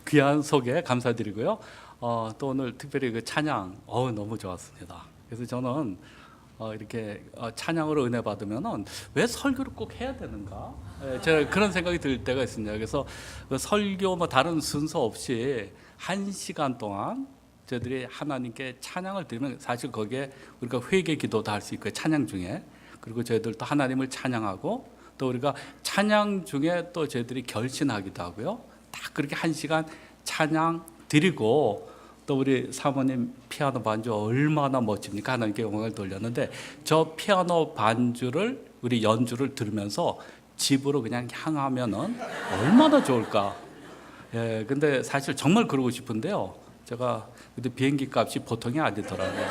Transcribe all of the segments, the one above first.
귀한 소개 감사드리고요. 또 오늘 특별히 그 찬양 너무 좋았습니다. 그래서 저는 이렇게 찬양으로 은혜 받으면은 왜 설교를 꼭 해야 되는가? 제가 그런 생각이 들 때가 있습니다. 그래서 그 설교 뭐 다른 순서 없이 1시간 동안 저희들이 하나님께 찬양을 드리면 사실 거기에 우리가 회개 기도도 할 수 있고요. 찬양 중에. 그리고 저희들도 하나님을 찬양하고 또 우리가 찬양 중에 또 저희들이 결신하기도 하고요. 딱 그렇게 1시간 찬양 드리고 또 우리 사모님 피아노 반주 얼마나 멋집니까? 하나님께 영광을 돌렸는데 저 피아노 반주를 우리 연주를 들으면서 집으로 그냥 향하면은 얼마나 좋을까? 근데 사실 정말 그러고 싶은데요. 제가 그때 비행기 값이 보통이 아니더라고요.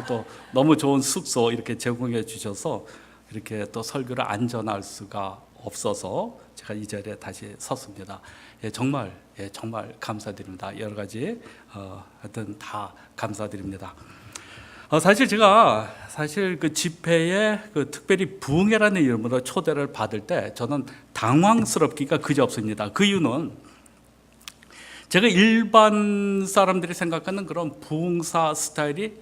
또 너무 좋은 숙소 이렇게 제공해 주셔서 이렇게 또 설교를 안전할 수가 없어서 제가 이 자리에 다시 섰습니다. 정말 감사드립니다. 여러 가지 하여튼 다 감사드립니다. 사실 제가 그 집회에 그 특별히 부흥회라는 이름으로 초대를 받을 때 저는 당황스럽기가 그지없습니다. 그 이유는 제가 일반 사람들이 생각하는 그런 부흥사 스타일이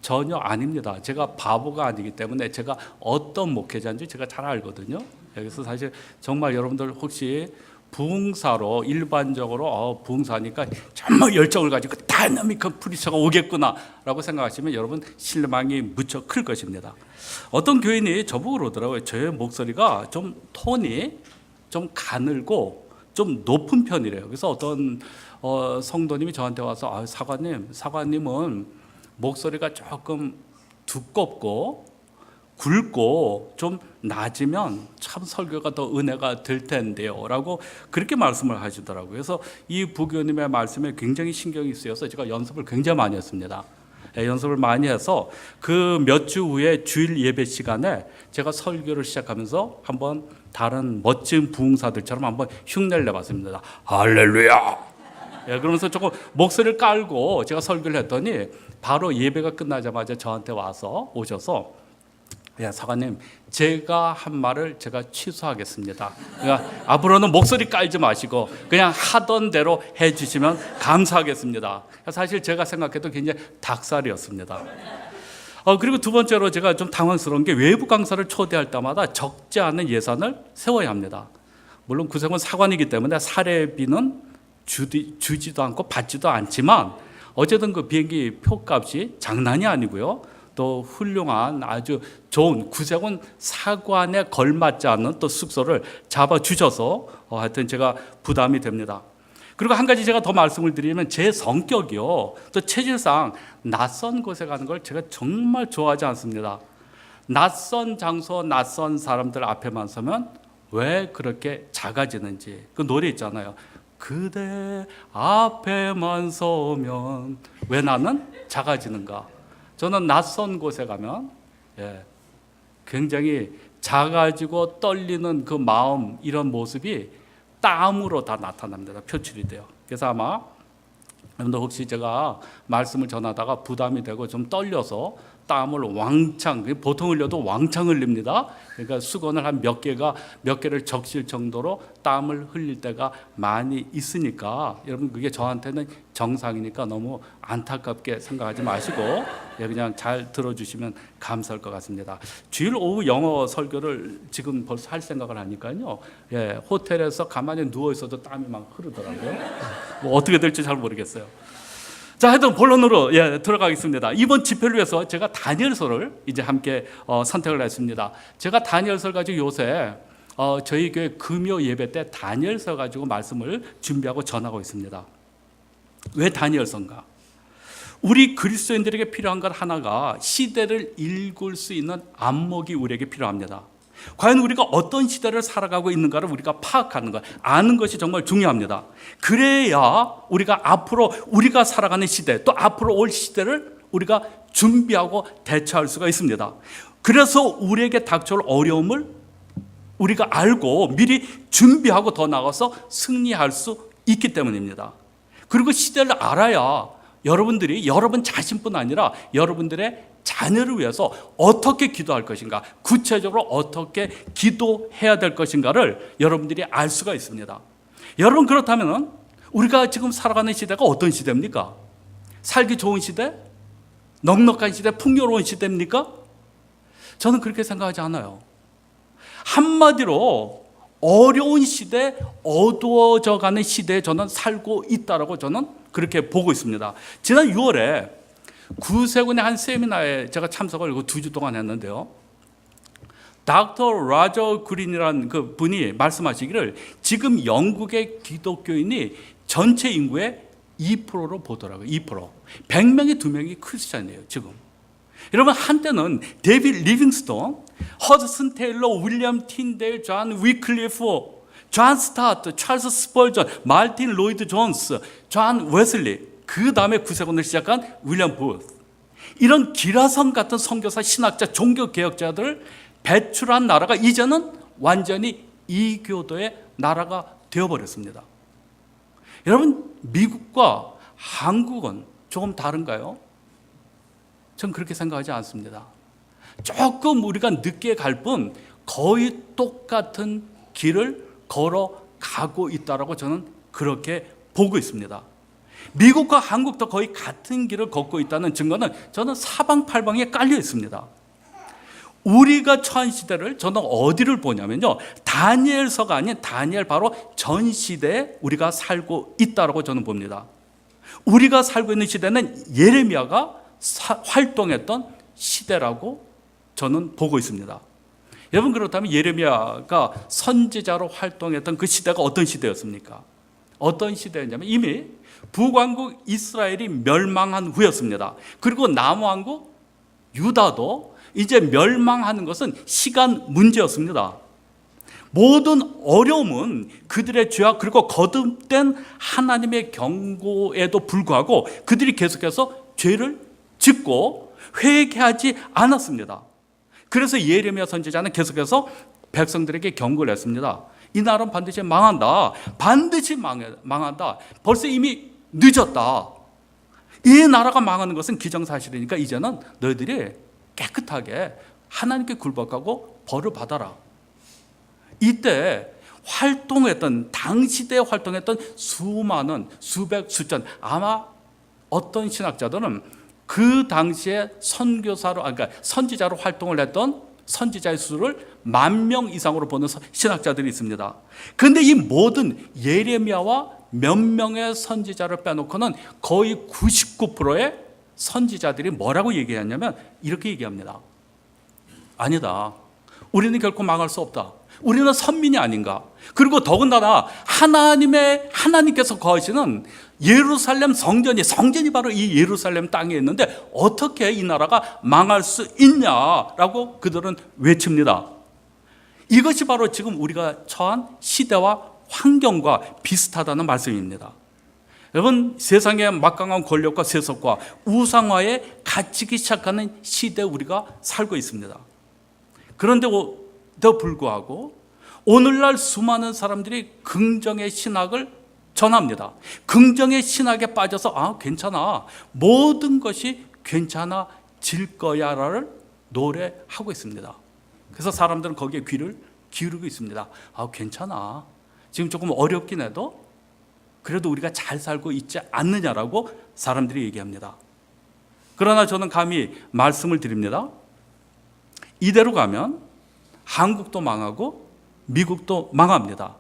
전혀 아닙니다. 제가 바보가 아니기 때문에 제가 어떤 목회자인지 제가 잘 알거든요. 그래서 사실 정말 여러분들 혹시 부흥사로 일반적으로 부흥사니까 정말 열정을 가지고 다이나믹한 프리처가 오겠구나라고 생각하시면 여러분 실망이 무척 클 것입니다. 어떤 교인이 저보고 그러더라고요. 저의 목소리가 좀 톤이 좀 가늘고 좀 높은 편이래요. 그래서 어떤 성도님이 저한테 와서 사관님은 목소리가 조금 두껍고 굵고 좀 낮으면 참 설교가 더 은혜가 될 텐데요 라고 그렇게 말씀을 하시더라고요. 그래서 이 부교님의 말씀에 굉장히 신경이 쓰여서 제가 연습을 굉장히 많이 했습니다. 연습을 많이 해서 그 몇 주 후에 주일 예배 시간에 제가 설교를 시작하면서 한번 다른 멋진 부흥사들처럼 한번 흉내를 내봤습니다. 할렐루야! 그러면서 조금 목소리를 깔고 제가 설교를 했더니 바로 예배가 끝나자마자 저한테 오셔서 사관님, 제가 한 말을 제가 취소하겠습니다. 그러니까 앞으로는 목소리 깔지 마시고 그냥 하던 대로 해주시면 감사하겠습니다. 사실 제가 생각해도 굉장히 닭살이었습니다. 그리고 두 번째로 제가 좀 당황스러운 게 외부 강사를 초대할 때마다 적지 않은 예산을 세워야 합니다. 물론 구성은 사관이기 때문에 사례비는 주지도 않고 받지도 않지만 어쨌든 그 비행기 표값이 장난이 아니고요. 또 훌륭한 아주 좋은 구세군 사관에 걸맞지 않는 또 숙소를 잡아주셔서 하여튼 제가 부담이 됩니다. 그리고 한 가지 제가 더 말씀을 드리면 제 성격이요. 또 체질상 낯선 곳에 가는 걸 제가 정말 좋아하지 않습니다. 낯선 장소, 낯선 사람들 앞에만 서면 왜 그렇게 작아지는지 그 노래 있잖아요. 그대 앞에만 서면 왜 나는 작아지는가? 저는 낯선 곳에 가면 굉장히 작아지고 떨리는 그 마음 이런 모습이 땀으로 다 나타납니다. 표출이 돼요. 그래서 아마 여러분들 혹시 제가 말씀을 전하다가 부담이 되고 좀 떨려서 땀을 왕창, 보통 흘려도 왕창 흘립니다. 그러니까 수건을 한 몇 개를 적실 정도로 땀을 흘릴 때가 많이 있으니까 여러분 그게 저한테는 정상이니까 너무 안타깝게 생각하지 마시고 그냥 잘 들어주시면 감사할 것 같습니다. 주일 오후 영어 설교를 지금 벌써 할 생각을 하니까요. 호텔에서 가만히 누워 있어도 땀이 막 흐르더라고요. 뭐 어떻게 될지 잘 모르겠어요. 자, 하여튼 본론으로 들어가겠습니다. 이번 집회를 위해서 제가 다니엘서를 이제 함께 선택을 했습니다. 제가 다니엘서 가지고 요새 저희 교회 금요 예배 때 다니엘서 가지고 말씀을 준비하고 전하고 있습니다. 왜 다니엘서인가? 우리 그리스도인들에게 필요한 것 하나가 시대를 읽을 수 있는 안목이 우리에게 필요합니다. 과연 우리가 어떤 시대를 살아가고 있는가를 우리가 파악하는 것, 아는 것이 정말 중요합니다. 그래야 우리가 앞으로 우리가 살아가는 시대, 또 앞으로 올 시대를 우리가 준비하고 대처할 수가 있습니다. 그래서 우리에게 닥쳐올 어려움을 우리가 알고 미리 준비하고 더 나아가서 승리할 수 있기 때문입니다. 그리고 시대를 알아야 여러분들이 여러분 자신뿐 아니라 여러분들의 자녀를 위해서 어떻게 기도할 것인가, 구체적으로 어떻게 기도해야 될 것인가를 여러분들이 알 수가 있습니다. 여러분 그렇다면 우리가 지금 살아가는 시대가 어떤 시대입니까? 살기 좋은 시대? 넉넉한 시대? 풍요로운 시대입니까? 저는 그렇게 생각하지 않아요. 한마디로 어려운 시대, 어두워져가는 시대에 저는 살고 있다라고 저는 그렇게 보고 있습니다. 지난 6월에 구세군의 한 세미나에 제가 참석을 2주 동안 했는데요. 닥터 라저 그린이라는 그 분이 말씀하시기를 지금 영국의 기독교인이 전체 인구의 2%로 보더라고요. 2%. 100명에 2명이 크리스찬이에요, 지금. 여러분, 한때는 데이빗 리빙스톤, 허드슨 테일러, 윌리엄 틴데일, 존 위클리프, 존 스타트, 찰스 스펄전, 말틴 로이드 존스, 존 웨슬리, 그 다음에 구세군을 시작한 윌리엄 부스, 이런 기라성 같은 선교사, 신학자, 종교개혁자들을 배출한 나라가 이제는 완전히 이교도의 나라가 되어버렸습니다. 여러분, 미국과 한국은 조금 다른가요? 전 그렇게 생각하지 않습니다. 조금 우리가 늦게 갈 뿐 거의 똑같은 길을 걸어가고 있다고 저는 그렇게 보고 있습니다. 미국과 한국도 거의 같은 길을 걷고 있다는 증거는 저는 사방팔방에 깔려 있습니다. 우리가 처한 시대를 저는 어디를 보냐면요, 다니엘서가 아닌 다니엘 바로 전 시대에 우리가 살고 있다고 저는 봅니다. 우리가 살고 있는 시대는 예레미야가 활동했던 시대라고 저는 보고 있습니다. 여러분, 그렇다면 예레미야가 선지자로 활동했던 그 시대가 어떤 시대였습니까? 어떤 시대였냐면 이미 북왕국 이스라엘이 멸망한 후였습니다. 그리고 남왕국 유다도 이제 멸망하는 것은 시간 문제였습니다. 모든 어려움은 그들의 죄악 그리고 거듭된 하나님의 경고에도 불구하고 그들이 계속해서 죄를 짓고 회개하지 않았습니다. 그래서 예레미야 선지자는 계속해서 백성들에게 경고를 했습니다. 이 나라는 반드시 망한다. 반드시 망한다. 벌써 이미 늦었다. 이 나라가 망하는 것은 기정사실이니까 이제는 너희들이 깨끗하게 하나님께 굴복하고 벌을 받아라. 이때 활동했던, 당시대에 활동했던 수많은 수백 수천, 아마 어떤 신학자들은 그 당시에 선교사로, 그러니까 선지자로 활동을 했던 선지자의 수를 10,000명 이상으로 보는 신학자들이 있습니다. 그런데 이 모든 예레미야와 몇 명의 선지자를 빼놓고는 거의 99%의 선지자들이 뭐라고 얘기했냐면 이렇게 얘기합니다. 아니다. 우리는 결코 망할 수 없다. 우리는 선민이 아닌가. 그리고 더군다나 하나님께서 거하시는 예루살렘 성전이 바로 이 예루살렘 땅에 있는데 어떻게 이 나라가 망할 수 있냐라고 그들은 외칩니다. 이것이 바로 지금 우리가 처한 시대와 환경과 비슷하다는 말씀입니다. 여러분, 세상의 막강한 권력과 세속과 우상화에 갇히기 시작하는 시대에 우리가 살고 있습니다. 그런데도 불구하고 오늘날 수많은 사람들이 긍정의 신학을 전합니다. 긍정의 신학에 빠져서 괜찮아, 모든 것이 괜찮아질 거야를 노래하고 있습니다. 그래서 사람들은 거기에 귀를 기울이고 있습니다. 괜찮아, 지금 조금 어렵긴 해도 그래도 우리가 잘 살고 있지 않느냐라고 사람들이 얘기합니다. 그러나 저는 감히 말씀을 드립니다. 이대로 가면 한국도 망하고 미국도 망합니다.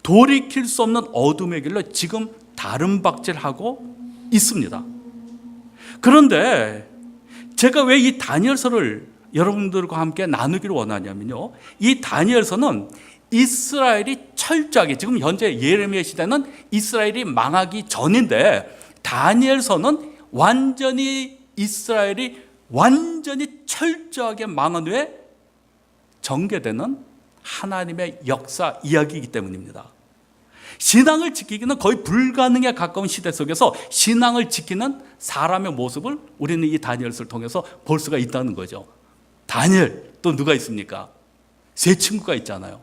돌이킬 수 없는 어둠의 길로 지금 다른 박질하고 있습니다. 그런데 제가 왜 이 다니엘서를 여러분들과 함께 나누기를 원하냐면요, 이 다니엘서는 이스라엘이 철저하게, 지금 현재 예레미야 시대는 이스라엘이 망하기 전인데 다니엘서는 이스라엘이 완전히 철저하게 망한 후에 전개되는 하나님의 역사 이야기이기 때문입니다. 신앙을 지키기는 거의 불가능에 가까운 시대 속에서 신앙을 지키는 사람의 모습을 우리는 이 다니엘서를 통해서 볼 수가 있다는 거죠. 다니엘, 또 누가 있습니까? 세 친구가 있잖아요.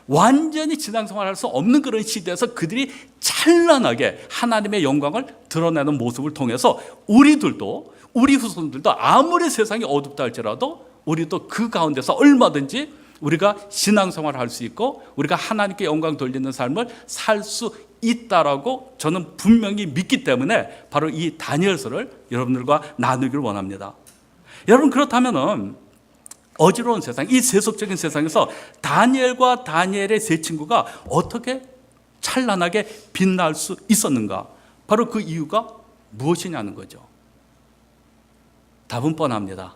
완전히 신앙생활할 수 없는 그런 시대에서 그들이 찬란하게 하나님의 영광을 드러내는 모습을 통해서 우리들도, 우리 후손들도 아무리 세상이 어둡다 할지라도 우리도 그 가운데서 얼마든지 우리가 신앙생활을 할 수 있고 우리가 하나님께 영광 돌리는 삶을 살 수 있다라고 저는 분명히 믿기 때문에 바로 이 다니엘서를 여러분들과 나누기를 원합니다. 여러분, 그렇다면은 어지러운 세상, 이 세속적인 세상에서 다니엘과 다니엘의 세 친구가 어떻게 찬란하게 빛날 수 있었는가? 바로 그 이유가 무엇이냐는 거죠. 답은 뻔합니다.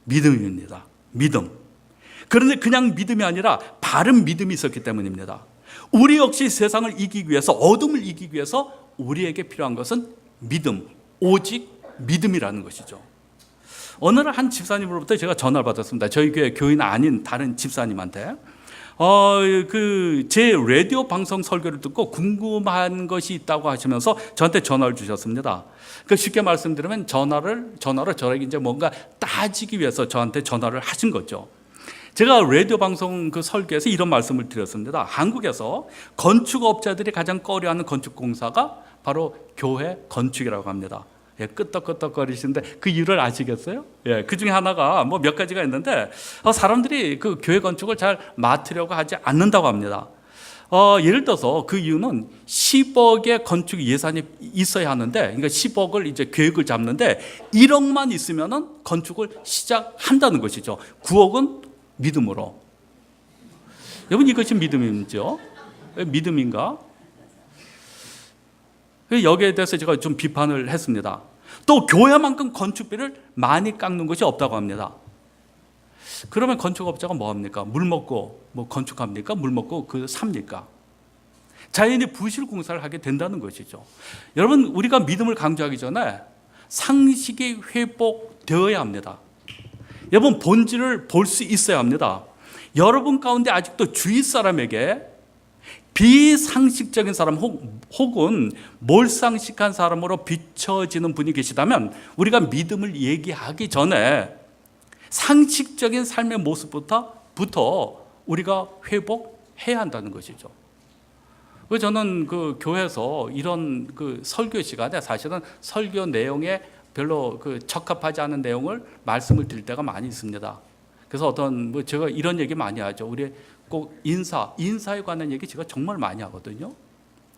믿음입니다. 믿음. 그런데 그냥 믿음이 아니라 바른 믿음이 있었기 때문입니다. 우리 역시 세상을 이기기 위해서, 어둠을 이기기 위해서 우리에게 필요한 것은 믿음, 오직 믿음이라는 것이죠. 어느 날 한 집사님으로부터 제가 전화를 받았습니다. 저희 교회 교인 아닌 다른 집사님한테 제 라디오 방송 설교를 듣고 궁금한 것이 있다고 하시면서 저한테 전화를 주셨습니다. 쉽게 말씀드리면 전화로 저에게 이제 뭔가 따지기 위해서 저한테 전화를 하신 거죠. 제가 라디오 방송 그 설교에서 이런 말씀을 드렸습니다. 한국에서 건축업자들이 가장 꺼려하는 건축 공사가 바로 교회 건축이라고 합니다. 예, 끄떡끄떡거리시는데 그 이유를 아시겠어요? 예, 그 중에 하나가 뭐 몇 가지가 있는데 사람들이 그 교회 건축을 잘 맡으려고 하지 않는다고 합니다. 예를 들어서 그 이유는 10억의 건축 예산이 있어야 하는데, 그러니까 10억을 이제 계획을 잡는데 1억만 있으면은 건축을 시작한다는 것이죠. 9억은 믿음으로. 여러분, 이것이 믿음이죠? 믿음인가? 여기에 대해서 제가 좀 비판을 했습니다. 또 교회만큼 건축비를 많이 깎는 것이 없다고 합니다. 그러면 건축업자가 뭐 합니까? 물 먹고 뭐 건축합니까? 물 먹고 삽니까? 자연히 부실 공사를 하게 된다는 것이죠. 여러분, 우리가 믿음을 강조하기 전에 상식이 회복되어야 합니다. 여러분, 본질을 볼 수 있어야 합니다. 여러분 가운데 아직도 주위 사람에게 비상식적인 사람 혹은 몰상식한 사람으로 비춰지는 분이 계시다면 우리가 믿음을 얘기하기 전에 상식적인 삶의 모습부터 우리가 회복해야 한다는 것이죠. 저는 그 교회에서 이런 그 설교 시간에 사실은 설교 내용에 별로 적합하지 않은 내용을 말씀을 드릴 때가 많이 있습니다. 그래서 제가 이런 얘기 많이 하죠. 우리 꼭 인사에 관한 얘기 제가 정말 많이 하거든요.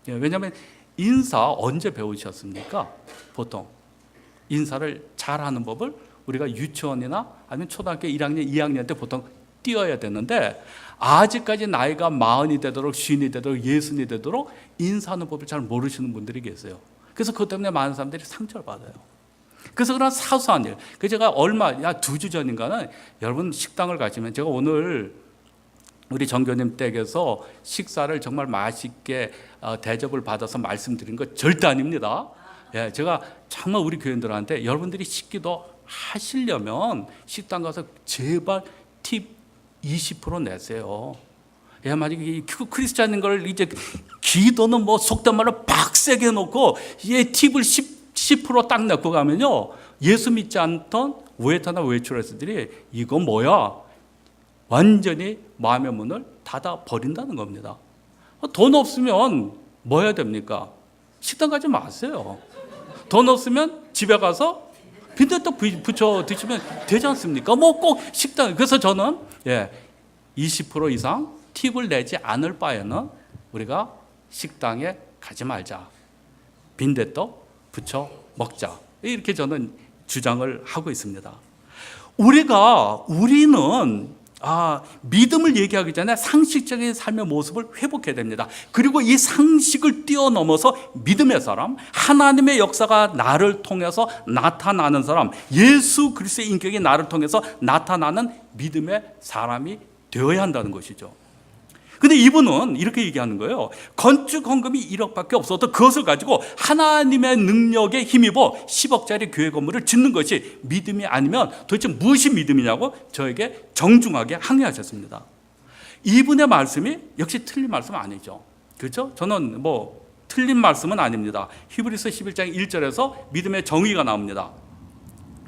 왜냐하면 인사 언제 배우셨습니까? 보통 인사를 잘하는 법을 우리가 유치원이나 아니면 초등학교 1학년, 2학년 때 보통 띄어야 되는데, 아직까지 나이가 40이 되도록 50이 되도록 60이 되도록 인사하는 법을 잘 모르시는 분들이 계세요. 그래서 그것 때문에 많은 사람들이 상처를 받아요. 그래서 그런 사소한 일, 제가 2주 전인가는 여러분 식당을 가시면, 제가 오늘 우리 정교님 댁에서 식사를 정말 맛있게 대접을 받아서 말씀드린 거 절대 아닙니다. 예, 제가 정말 우리 교인들한테 여러분들이 식기도 하시려면 식당 가서 제발 팁 20% 내세요. 예, 만약에 크리스찬인 걸 이제 기도는 뭐 속된 말로 빡세게 해놓고 팁을 10% 딱 내고 가면요, 예수 믿지 않던 웨이터나 웨이트레스들이 이거 뭐야? 완전히 마음의 문을 닫아 버린다는 겁니다. 돈 없으면 뭐 해야 됩니까? 식당 가지 마세요. 돈 없으면 집에 가서 빈대떡 부쳐 드시면 되지 않습니까? 뭐 꼭 식당. 그래서 저는 20% 이상 팁을 내지 않을 바에는 우리가 식당에 가지 말자. 빈대떡 부쳐 먹자. 이렇게 저는 주장을 하고 있습니다. 우리는 믿음을 얘기하기 전에 상식적인 삶의 모습을 회복해야 됩니다. 그리고 이 상식을 뛰어넘어서 믿음의 사람, 하나님의 역사가 나를 통해서 나타나는 사람, 예수 그리스도의 인격이 나를 통해서 나타나는 믿음의 사람이 되어야 한다는 것이죠. 근데 이분은 이렇게 얘기하는 거예요. 건축 헌금이 1억밖에 없어도 그것을 가지고 하나님의 능력에 힘입어 10억짜리 교회 건물을 짓는 것이 믿음이 아니면 도대체 무엇이 믿음이냐고 저에게 정중하게 항의하셨습니다. 이분의 말씀이 역시 틀린 말씀은 아니죠. 그렇죠? 저는 틀린 말씀은 아닙니다. 히브리서 11장 1절에서 믿음의 정의가 나옵니다.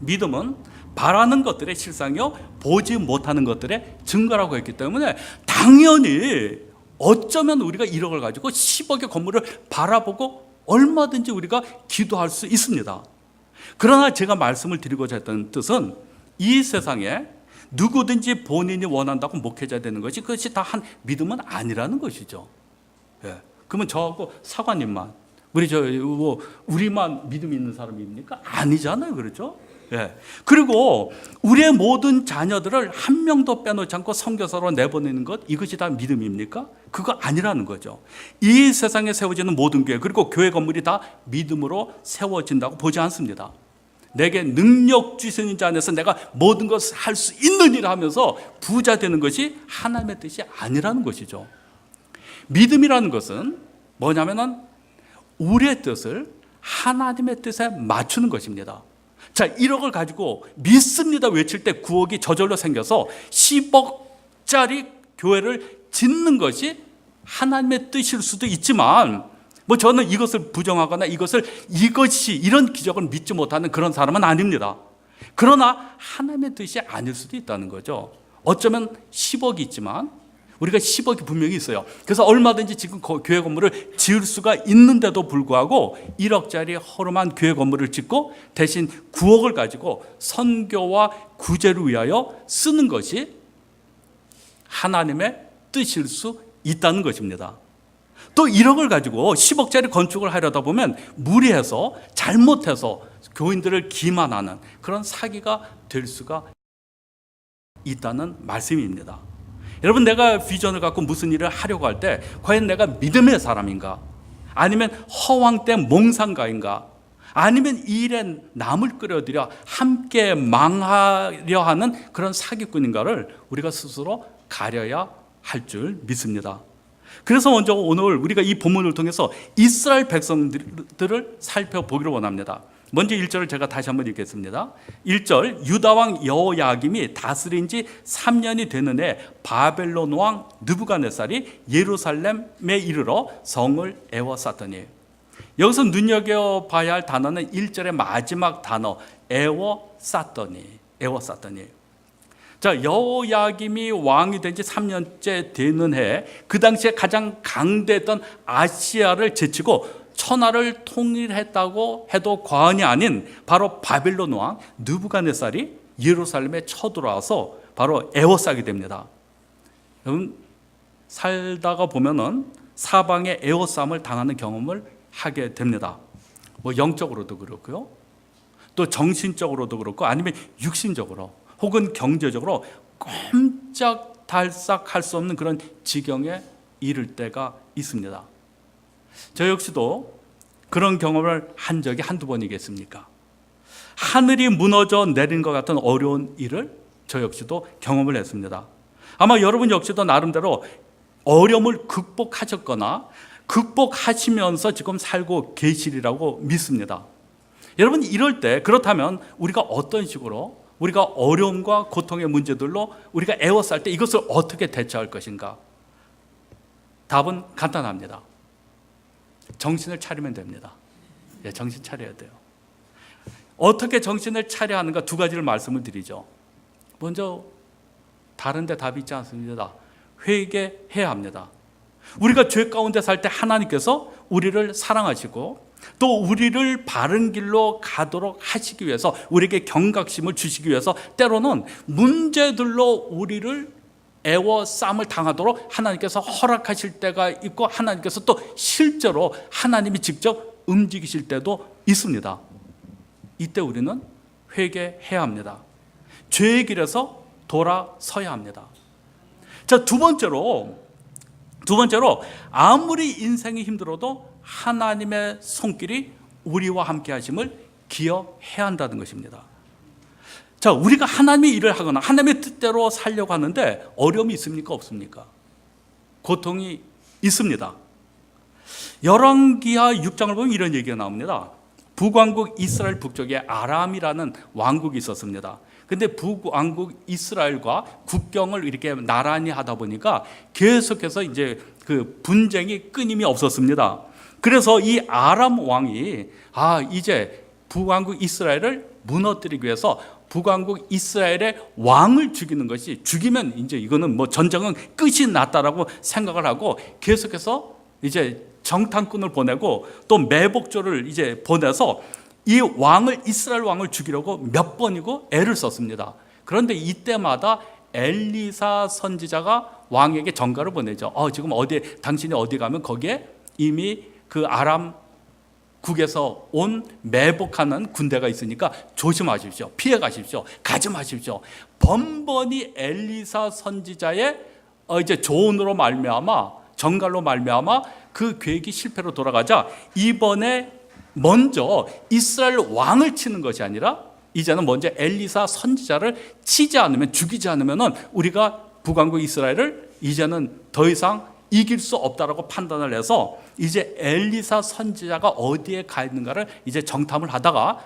믿음은 바라는 것들의 실상이요 보지 못하는 것들의 증거라고 했기 때문에 당연히 어쩌면 우리가 1억을 가지고 10억의 건물을 바라보고 얼마든지 우리가 기도할 수 있습니다. 그러나 제가 말씀을 드리고자 했던 뜻은 이 세상에 누구든지 본인이 원한다고 목회자 되는 것이 그것이 다 한 믿음은 아니라는 것이죠. 그러면 저하고 사관님만 우리만 믿음 있는 사람입니까? 아니잖아요, 그렇죠? 예. 그리고 우리의 모든 자녀들을 한 명도 빼놓지 않고 선교사로 내보내는 것, 이것이 다 믿음입니까? 그거 아니라는 거죠. 이 세상에 세워지는 모든 교회, 그리고 교회 건물이 다 믿음으로 세워진다고 보지 않습니다. 내게 능력 주시는 자 안에서 내가 모든 것을 할 수 있는 일을 하면서 부자 되는 것이 하나님의 뜻이 아니라는 것이죠. 믿음이라는 것은 뭐냐면은 우리의 뜻을 하나님의 뜻에 맞추는 것입니다. 자, 1억을 가지고 믿습니다 외칠 때 9억이 저절로 생겨서 10억짜리 교회를 짓는 것이 하나님의 뜻일 수도 있지만, 저는 이것을 부정하거나 이것이 이런 기적을 믿지 못하는 그런 사람은 아닙니다. 그러나 하나님의 뜻이 아닐 수도 있다는 거죠. 어쩌면 10억이 있지만 우리가 10억이 분명히 있어요. 그래서 얼마든지 지금 교회 건물을 지을 수가 있는데도 불구하고 1억짜리 허름한 교회 건물을 짓고 대신 9억을 가지고 선교와 구제를 위하여 쓰는 것이 하나님의 뜻일 수 있다는 것입니다. 또 1억을 가지고 10억짜리 건축을 하려다 보면 무리해서 잘못해서 교인들을 기만하는 그런 사기가 될 수가 있다는 말씀입니다. 여러분, 내가 비전을 갖고 무슨 일을 하려고 할 때 과연 내가 믿음의 사람인가? 아니면 허황된 몽상가인가? 아니면 이 일에 남을 끌어들여 함께 망하려 하는 그런 사기꾼인가를 우리가 스스로 가려야 할 줄 믿습니다. 그래서 먼저 오늘 우리가 이 본문을 통해서 이스라엘 백성들을 살펴보기를 원합니다. 먼저 1절을 제가 다시 한번 읽겠습니다. 1절, 유다왕 여호야김이 다스린 지 3년이 되는 해 바벨론 왕 느부갓네살이 예루살렘에 이르러 성을 에워쌌더니, 여기서 눈여겨봐야 할 단어는 1절의 마지막 단어 에워쌌더니. 자, 여호야김이 왕이 된 지 3년째 되는 해, 그 당시에 가장 강대했던 아시아를 제치고 천하를 통일했다고 해도 과언이 아닌 바로 바벨론 왕 느부갓네살이 예루살렘에 쳐들어와서 바로 에워싸게 됩니다. 여러분, 살다가 보면은 사방에 에워싸움을 당하는 경험을 하게 됩니다. 영적으로도 그렇고요, 또 정신적으로도 그렇고, 아니면 육신적으로 혹은 경제적으로 꼼짝달싹 할 수 없는 그런 지경에 이를 때가 있습니다. 저 역시도 그런 경험을 한 적이 한두 번이겠습니까? 하늘이 무너져 내린 것 같은 어려운 일을 저 역시도 경험을 했습니다. 아마 여러분 역시도 나름대로 어려움을 극복하셨거나 극복하시면서 지금 살고 계시리라고 믿습니다. 여러분, 이럴 때 그렇다면 우리가 어떤 식으로 우리가 어려움과 고통의 문제들로 우리가 에워쌀 때 이것을 어떻게 대처할 것인가? 답은 간단합니다. 정신을 차리면 됩니다. 정신 차려야 돼요. 어떻게 정신을 차려야 하는가, 두 가지를 말씀을 드리죠. 먼저 다른 데 답이 있지 않습니다. 회개해야 합니다. 우리가 죄 가운데 살 때 하나님께서 우리를 사랑하시고 또 우리를 바른 길로 가도록 하시기 위해서, 우리에게 경각심을 주시기 위해서 때로는 문제들로 우리를 애워싸움을 당하도록 하나님께서 허락하실 때가 있고, 하나님께서 또 실제로 하나님이 직접 움직이실 때도 있습니다. 이때 우리는 회개해야 합니다. 죄의 길에서 돌아서야 합니다. 자, 두 번째로 아무리 인생이 힘들어도 하나님의 손길이 우리와 함께 하심을 기억해야 한다는 것입니다. 자, 우리가 하나님의 일을 하거나 하나님의 뜻대로 살려고 하는데 어려움이 있습니까? 없습니까? 고통이 있습니다. 열왕기하 6장을 보면 이런 얘기가 나옵니다. 북왕국 이스라엘 북쪽에 아람이라는 왕국이 있었습니다. 근데 북왕국 이스라엘과 국경을 이렇게 나란히 하다 보니까 계속해서 이제 그 분쟁이 끊임이 없었습니다. 그래서 이 아람 왕이 이제 북왕국 이스라엘을 무너뜨리기 위해서 북왕국 이스라엘의 왕을 죽이면 이제 이거는 전쟁은 끝이 났다라고 생각을 하고 계속해서 이제 정탐꾼을 보내고 또 매복조를 이제 보내서 이 이스라엘 왕을 죽이려고 몇 번이고 애를 썼습니다. 그런데 이때마다 엘리사 선지자가 왕에게 전가를 보내죠. 지금 당신이 어디 가면 거기에 이미 그 아람 국에서 온 매복하는 군대가 있으니까 조심하십시오. 피해 가십시오. 가지 마십시오. 번번이 엘리사 선지자의 이제 조언으로 말미암아, 정갈로 말미암아 그 계획이 실패로 돌아가자 이번에 먼저 이스라엘 왕을 치는 것이 아니라 이제는 먼저 엘리사 선지자를 치지 않으면, 죽이지 않으면은 우리가 북왕국 이스라엘을 이제는 더 이상 이길 수 없다라고 판단을 해서 이제 엘리사 선지자가 어디에 가 있는가를 이제 정탐을 하다가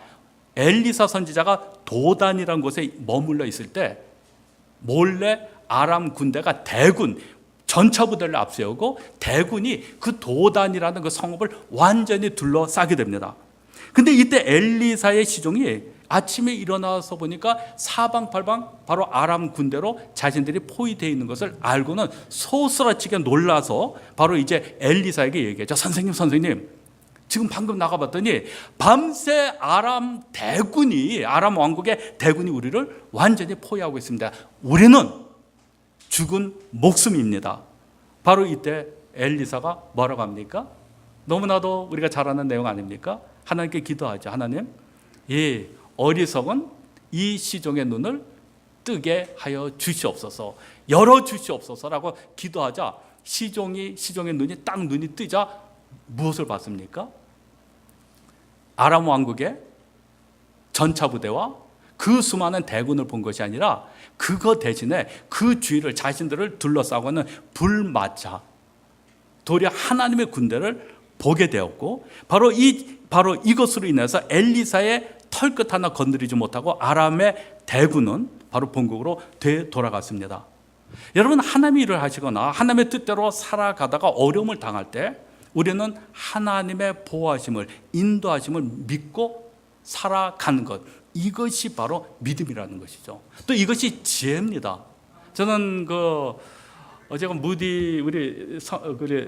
엘리사 선지자가 도단이라는 곳에 머물러 있을 때 몰래 아람 군대가 대군 전차 부대를 앞세우고 대군이 그 도단이라는 그 성읍을 완전히 둘러싸게 됩니다. 근데 이때 엘리사의 시종이 아침에 일어나서 보니까 사방팔방 바로 아람 군대로 자신들이 포위되어 있는 것을 알고는 소스라치게 놀라서 바로 이제 엘리사에게 얘기했죠. 선생님, 지금 방금 나가봤더니 밤새 아람 왕국의 대군이 우리를 완전히 포위하고 있습니다. 우리는 죽은 목숨입니다. 바로 이때 엘리사가 뭐라고 합니까? 너무나도 우리가 잘 아는 내용 아닙니까? 하나님께 기도하죠. 하나님, 이 어리석은 이 시종의 눈을 뜨게 하여 주시옵소서, 열어 주시옵소서라고 기도하자 시종의 눈이 딱 눈이 뜨자 무엇을 봤습니까? 아람 왕국의 전차 부대와 그 수많은 대군을 본 것이 아니라 그거 대신에 그 주위를 자신들을 둘러싸고 있는 불마차, 도리어 하나님의 군대를 보게 되었고 바로 이것으로 인해서 엘리사의 털끝 하나 건드리지 못하고 아람의 대군은 바로 본국으로 되돌아갔습니다. 여러분, 하나님이 일을 하시거나 하나님의 뜻대로 살아가다가 어려움을 당할 때 우리는 하나님의 보호하심을, 인도하심을 믿고 살아가는 것, 이것이 바로 믿음이라는 것이죠. 또 이것이 지혜입니다. 저는 어제가 무디 우리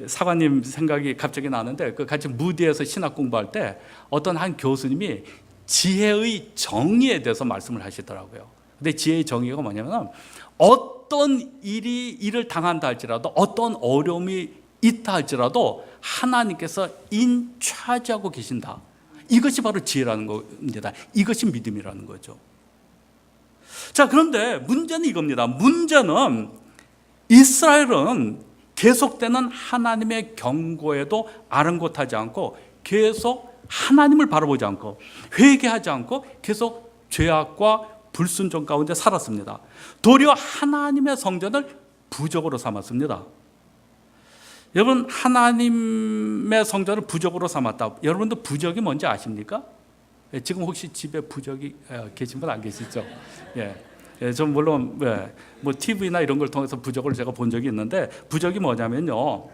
사관님 생각이 갑자기 나는데 같이 무디에서 신학 공부할 때 어떤 한 교수님이 지혜의 정의에 대해서 말씀을 하시더라고요. 근데 지혜의 정의가 뭐냐면 어떤 일을 당한다 할지라도 어떤 어려움이 있다 할지라도 하나님께서 인차지하고 계신다. 이것이 바로 지혜라는 겁니다. 이것이 믿음이라는 거죠. 자, 그런데 문제는 이겁니다. 문제는 이스라엘은 계속되는 하나님의 경고에도 아랑곳하지 않고 계속 하나님을 바라보지 않고 회개하지 않고 계속 죄악과 불순종 가운데 살았습니다. 도리어 하나님의 성전을 부적으로 삼았습니다. 여러분, 하나님의 성전을 부적으로 삼았다. 여러분도 부적이 뭔지 아십니까? 지금 혹시 집에 부적이 계신 분 안 계시죠? 전 물론 뭐 TV나 이런 걸 통해서 부적을 제가 본 적이 있는데 부적이 뭐냐면요.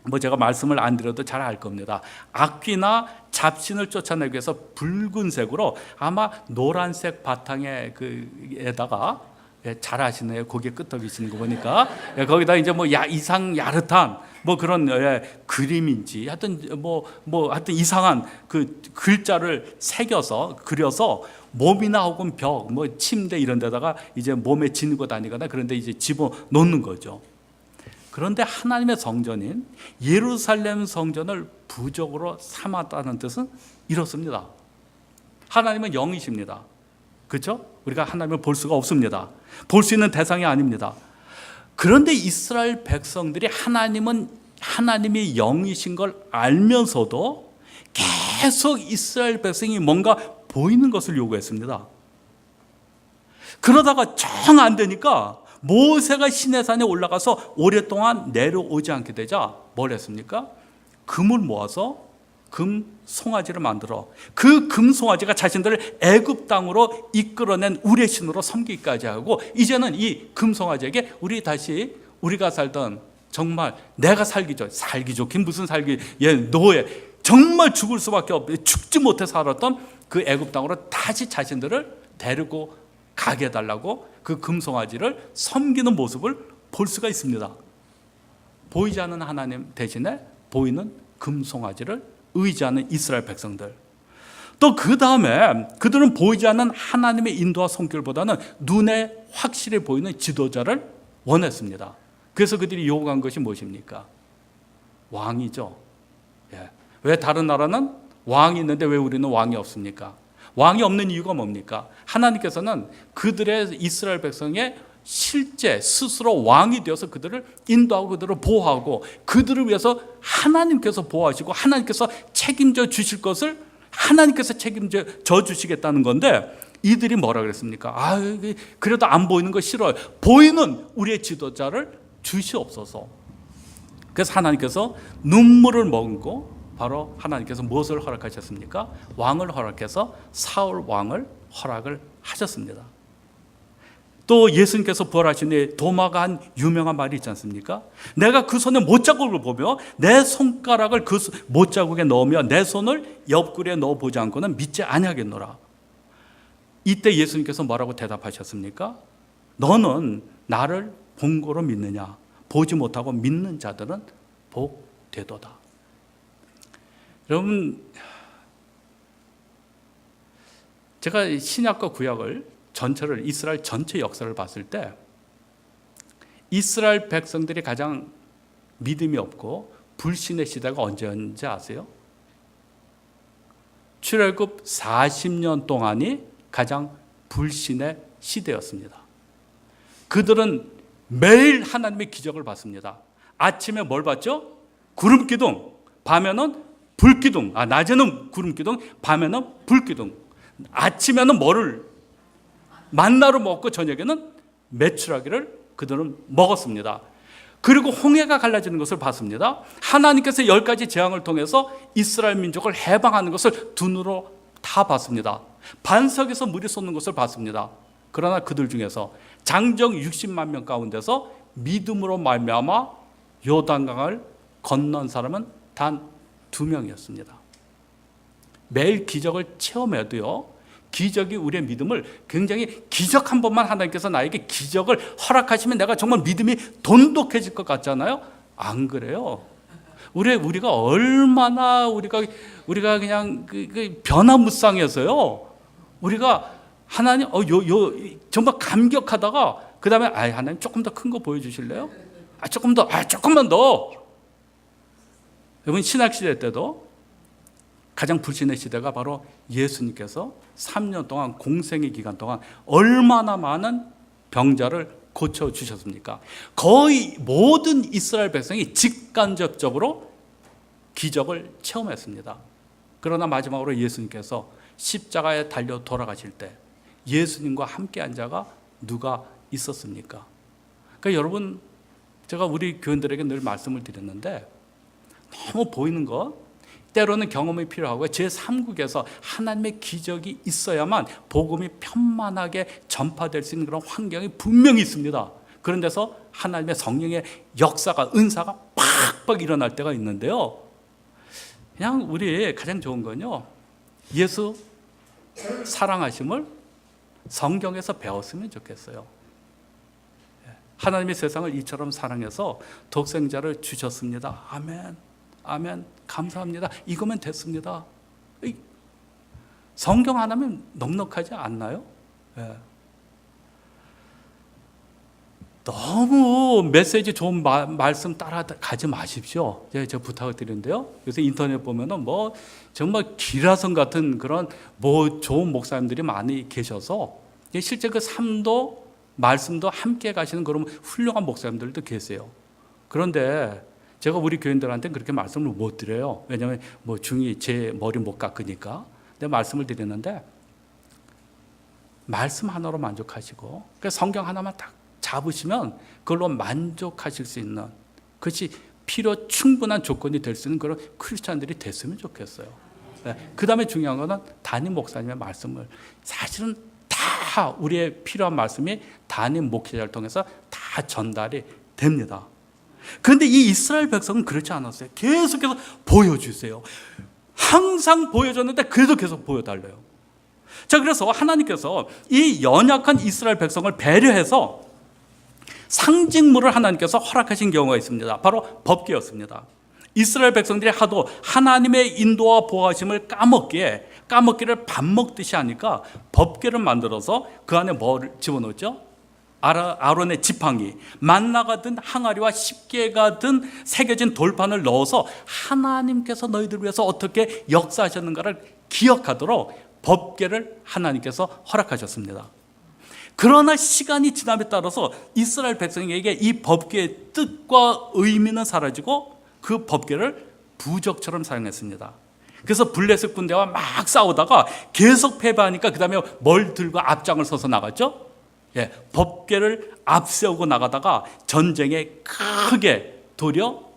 뭐 제가 말씀을 안 드려도 잘 알 겁니다. 악귀나 잡신을 쫓아내기 위해서 붉은색으로 아마 노란색 바탕에 에다가 잘 아시네요. 고개 끄덕이시는 거 보니까 거기다 이제 뭐 이상 야릇한 뭐 그런 그림인지 하여튼 하여튼 이상한 그 글자를 그려서 몸이나 혹은 벽, 뭐 침대 이런 데다가 이제 몸에 지니고 다니거나 그런데 이제 집어 놓는 거죠. 그런데 하나님의 성전인 예루살렘 성전을 부적으로 삼았다는 뜻은 이렇습니다. 하나님은 영이십니다. 그렇죠? 우리가 하나님을 볼 수가 없습니다. 볼 수 있는 대상이 아닙니다. 그런데 이스라엘 백성들이 하나님이 영이신 걸 알면서도 계속 이스라엘 백성이 뭔가 보이는 것을 요구했습니다. 그러다가 정 안 되니까 모세가 시내산에 올라가서 오랫동안 내려오지 않게 되자 뭘 했습니까? 금을 모아서 금 송아지를 만들어 그 금 송아지가 자신들을 애굽 땅으로 이끌어낸 우리의 신으로 섬기기까지 하고 이제는 이 금 송아지에게 우리가 살던 정말 내가 살기 좋긴 무슨 노예 정말 죽을 수밖에 없고 죽지 못해 살았던 그 애굽 땅으로 다시 자신들을 데리고 가게 해달라고 그 금송아지를 섬기는 모습을 볼 수가 있습니다. 보이지 않는 하나님 대신에 보이는 금송아지를 의지하는 이스라엘 백성들. 또 그 다음에 그들은 보이지 않는 하나님의 인도와 손길보다는 눈에 확실히 보이는 지도자를 원했습니다. 그래서 그들이 요구한 것이 무엇입니까? 왕이죠. 예. 왜 다른 나라는 왕이 있는데 왜 우리는 왕이 없습니까? 왕이 없는 이유가 뭡니까? 하나님께서는 그들의 이스라엘 백성의 실제 스스로 왕이 되어서 그들을 인도하고 그들을 보호하고 그들을 위해서 하나님께서 보호하시고 하나님께서 책임져 주실 것을 하나님께서 책임져 주시겠다는 건데, 이들이 뭐라 그랬습니까? 그래도 안 보이는 거 싫어요. 보이는 우리의 지도자를 주시옵소서. 그래서 하나님께서 눈물을 머금고 바로 하나님께서 무엇을 허락하셨습니까? 왕을 허락해서 사울 왕을 허락을 하셨습니다. 또 예수님께서 부활하신 뒤에 도마가 한 유명한 말이 있지 않습니까? 내가 그 손에 못자국을 보며 내 손가락을 그 못자국에 넣으며 내 손을 옆구리에 넣어보지 않고는 믿지 아니하겠노라. 이때 예수님께서 뭐라고 대답하셨습니까? 너는 나를 본 거로 믿느냐? 보지 못하고 믿는 자들은 복되도다. 여러분, 제가 신약과 구약을 전체를, 이스라엘 전체 역사를 봤을 때 이스라엘 백성들이 가장 믿음이 없고 불신의 시대가 언제였는지 아세요? 출애굽 40년 동안이 가장 불신의 시대였습니다. 그들은 매일 하나님의 기적을 봤습니다. 아침에 뭘 봤죠? 구름 기둥, 밤에는 불 기둥, 낮에는 구름 기둥, 밤에는 불 기둥. 아침에는 뭐를 만나로 먹고 저녁에는 메추라기를 그들은 먹었습니다. 그리고 홍해가 갈라지는 것을 봤습니다. 하나님께서 10가지 재앙을 통해서 이스라엘 민족을 해방하는 것을 두 눈으로 다 봤습니다. 반석에서 물이 솟는 것을 봤습니다. 그러나 그들 중에서 장정 60만 명 가운데서 믿음으로 말미암아 요단강을 건넌 사람은 단 2명이었습니다. 매일 기적을 체험해도요, 기적이 우리의 믿음을 굉장히, 기적 한 번만 하나님께서 나에게 기적을 허락하시면 내가 정말 믿음이 돈독해질 것 같잖아요. 안 그래요. 우리가 얼마나 우리가 그냥 변화무쌍해서요. 우리가 하나님 정말 감격하다가 그 다음에 하나님 조금 더 큰 거 보여주실래요? 조금만 더. 여러분, 신학시대 때도 가장 불신의 시대가 바로 예수님께서 3년 동안, 공생의 기간 동안 얼마나 많은 병자를 고쳐주셨습니까? 거의 모든 이스라엘 백성이 직간접적으로 기적을 체험했습니다. 그러나 마지막으로 예수님께서 십자가에 달려 돌아가실 때 예수님과 함께한 자가 누가 있었습니까? 그러니까 여러분, 제가 우리 교인들에게 늘 말씀을 드렸는데, 너무 보이는 것, 때로는 경험이 필요하고 제3국에서 하나님의 기적이 있어야만 복음이 편만하게 전파될 수 있는 그런 환경이 분명히 있습니다. 그런 데서 하나님의 성령의 역사가, 은사가 팍팍 일어날 때가 있는데요, 그냥 우리 가장 좋은 건요, 예수 사랑하심을 성경에서 배웠으면 좋겠어요. 하나님의 세상을 이처럼 사랑해서 독생자를 주셨습니다. 아멘, 아멘, 감사합니다. 이거면 됐습니다. 성경 하나면 넉넉하지 않나요? 예. 너무 메시지 좋은 말씀 따라가지 마십시오. 제가 부탁을 드리는데요. 요새 인터넷 보면은 정말 기라성 같은 그런 좋은 목사님들이 많이 계셔서 실제 그 삶도 말씀도 함께 가시는 그런 훌륭한 목사님들도 계세요. 그런데 제가 우리 교인들한테 그렇게 말씀을 못 드려요. 왜냐하면 중이 제 머리 못 깎으니까. 근데 말씀을 드리는데, 말씀 하나로 만족하시고 성경 하나만 딱 잡으시면 그걸로 만족하실 수 있는, 그것이 필요 충분한 조건이 될 수 있는 그런 크리스찬들이 됐으면 좋겠어요. 네. 그 다음에 중요한 거는 담임 목사님의 말씀을, 사실은 다 우리의 필요한 말씀이 담임 목회자를 통해서 다 전달이 됩니다. 그런데 이 이스라엘 백성은 그렇지 않았어요. 계속해서 보여주세요. 항상 보여줬는데 그래도 계속 보여달래요. 자, 그래서 하나님께서 이 연약한 이스라엘 백성을 배려해서 상징물을 하나님께서 허락하신 경우가 있습니다. 바로 법궤였습니다. 이스라엘 백성들이 하도 하나님의 인도와 보호하심을 까먹기를 밥 먹듯이 하니까 법궤를 만들어서 그 안에 뭐를 집어넣었죠? 아론의 지팡이, 만나가 든 항아리와 십계가 든 새겨진 돌판을 넣어서 하나님께서 너희들 위해서 어떻게 역사하셨는가를 기억하도록 법궤를 하나님께서 허락하셨습니다. 그러나 시간이 지남에 따라서 이스라엘 백성에게 이 법궤의 뜻과 의미는 사라지고 그 법궤를 부적처럼 사용했습니다. 그래서 블레셋 군대와 막 싸우다가 계속 패배하니까 그 다음에 뭘 들고 앞장을 서서 나갔죠? 예, 법궤를 앞세우고 나가다가 전쟁에 크게 도리어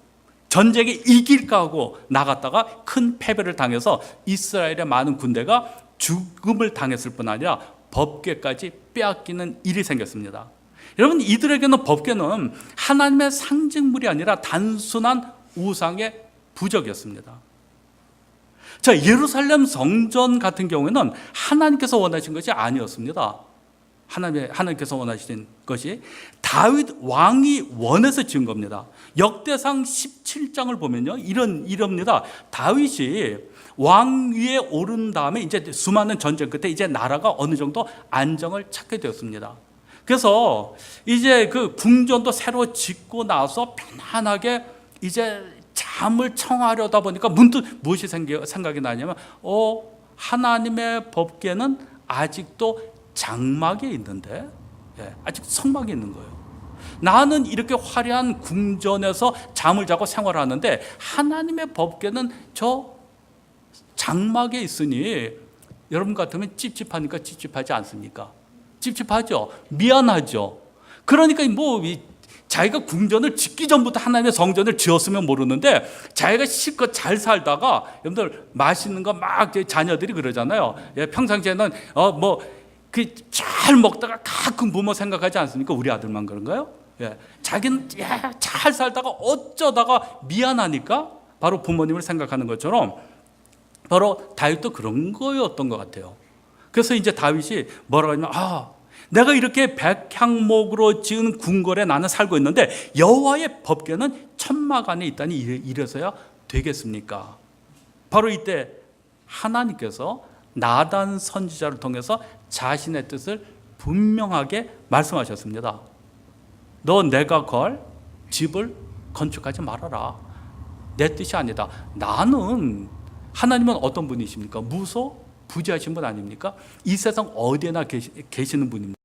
전쟁에 이길까 하고 나갔다가 큰 패배를 당해서 이스라엘의 많은 군대가 죽음을 당했을 뿐 아니라 법궤까지 빼앗기는 일이 생겼습니다. 여러분, 이들에게는 법궤는 하나님의 상징물이 아니라 단순한 우상의 부적이었습니다. 자, 예루살렘 성전 같은 경우에는 하나님께서 원하신 것이 아니었습니다. 하나님께서 원하시는 것이 다윗 왕이 원해서 지은 겁니다. 역대상 17장을 보면요, 이럽니다. 다윗이 왕위에 오른 다음에 이제 수많은 전쟁 끝에 이제 나라가 어느 정도 안정을 찾게 되었습니다. 그래서 이제 그 궁전도 새로 짓고 나서 편안하게 이제 잠을 청하려다 보니까 문득 무엇이 생각이 나냐면, 하나님의 법궤는 아직도 장막에 있는데, 아직 성막에 있는 거예요. 나는 이렇게 화려한 궁전에서 잠을 자고 생활하는데 하나님의 법궤는 저 장막에 있으니 여러분 같으면 찝찝하니까 찝찝하지 않습니까? 찝찝하죠. 미안하죠. 그러니까 자기가 궁전을 짓기 전부터 하나님의 성전을 지었으면 모르는데 자기가 실컷 잘 살다가, 여러분들 맛있는 거 막 자녀들이 그러잖아요. 평상시에는 잘 먹다가 가끔 부모 생각하지 않습니까? 우리 아들만 그런가요? 자기는 잘 살다가 어쩌다가 미안하니까 바로 부모님을 생각하는 것처럼 바로 다윗도 그런 거였던 것 같아요. 그래서 이제 다윗이 뭐라고 하냐면, 내가 이렇게 백향목으로 지은 궁궐에 나는 살고 있는데 여호와의 법궤는 천막 안에 있다니 이래서야 되겠습니까? 바로 이때 하나님께서 나단 선지자를 통해서 자신의 뜻을 분명하게 말씀하셨습니다. 너 내가 걸 집을 건축하지 말아라. 내 뜻이 아니다. 나는, 하나님은 어떤 분이십니까? 무소부지하신 분 아닙니까? 이 세상 어디에나 계시는 분입니다.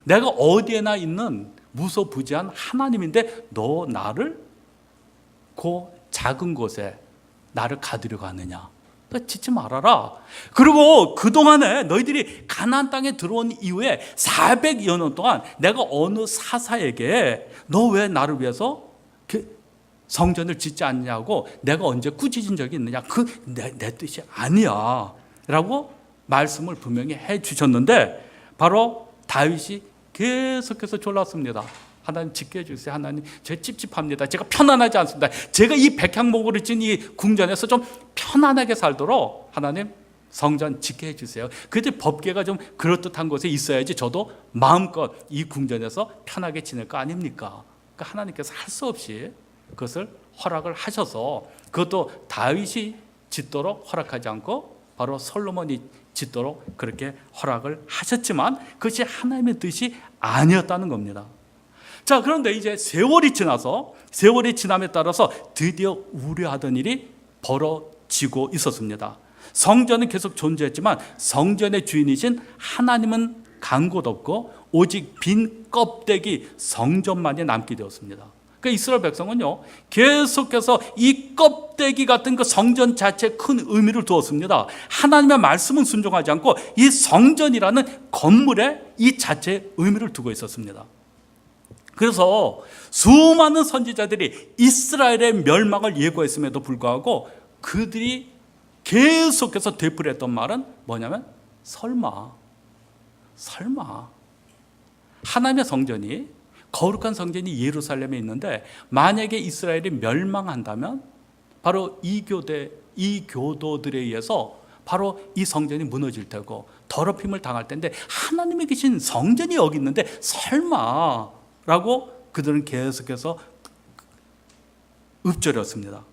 내가 어디에나 있는 무소부지한 하나님인데 너 나를 그 작은 곳에 나를 가두려고 하느냐? 너 짓지 말아라. 그리고 그동안에 너희들이 가나안 땅에 들어온 이후에 400여 년 동안 내가 어느 사사에게 너 왜 나를 위해서 성전을 짓지 않냐고 내가 언제 꾸짖은 적이 있느냐? 내 뜻이 아니야 라고 말씀을 분명히 해 주셨는데, 바로 다윗이 계속해서 졸랐습니다. 하나님 짓게 해주세요. 하나님, 제가 찝찝합니다. 제가 편안하지 않습니다. 제가 이 백향목으로 진 이 궁전에서 좀 편안하게 살도록 하나님 성전 짓게 해주세요. 그때 법궤가 좀 그럴듯한 곳에 있어야지 저도 마음껏 이 궁전에서 편하게 지낼 거 아닙니까? 그러니까 하나님께서 할 수 없이 그것을 허락을 하셔서, 그것도 다윗이 짓도록 허락하지 않고 바로 솔로몬이 짓도록 그렇게 허락을 하셨지만 그것이 하나님의 뜻이 아니었다는 겁니다. 자, 그런데 이제 세월이 지남에 따라서 드디어 우려하던 일이 벌어지고 있었습니다. 성전은 계속 존재했지만 성전의 주인이신 하나님은 간 곳 없고 오직 빈 껍데기 성전만이 남게 되었습니다. 그러니까 이스라엘 백성은요, 계속해서 이 껍데기 같은 그 성전 자체에 큰 의미를 두었습니다. 하나님의 말씀은 순종하지 않고 이 성전이라는 건물에 이 자체의 의미를 두고 있었습니다. 그래서 수많은 선지자들이 이스라엘의 멸망을 예고했음에도 불구하고 그들이 계속해서 되풀이했던 말은 뭐냐면, 설마 하나님의 성전이, 거룩한 성전이 예루살렘에 있는데 만약에 이스라엘이 멸망한다면 바로 이 교도들에 의해서 바로 이 성전이 무너질 테고 더럽힘을 당할 텐데 하나님이 계신 성전이 여기 있는데 설마 라고 그들은 계속해서 읊조렸습니다.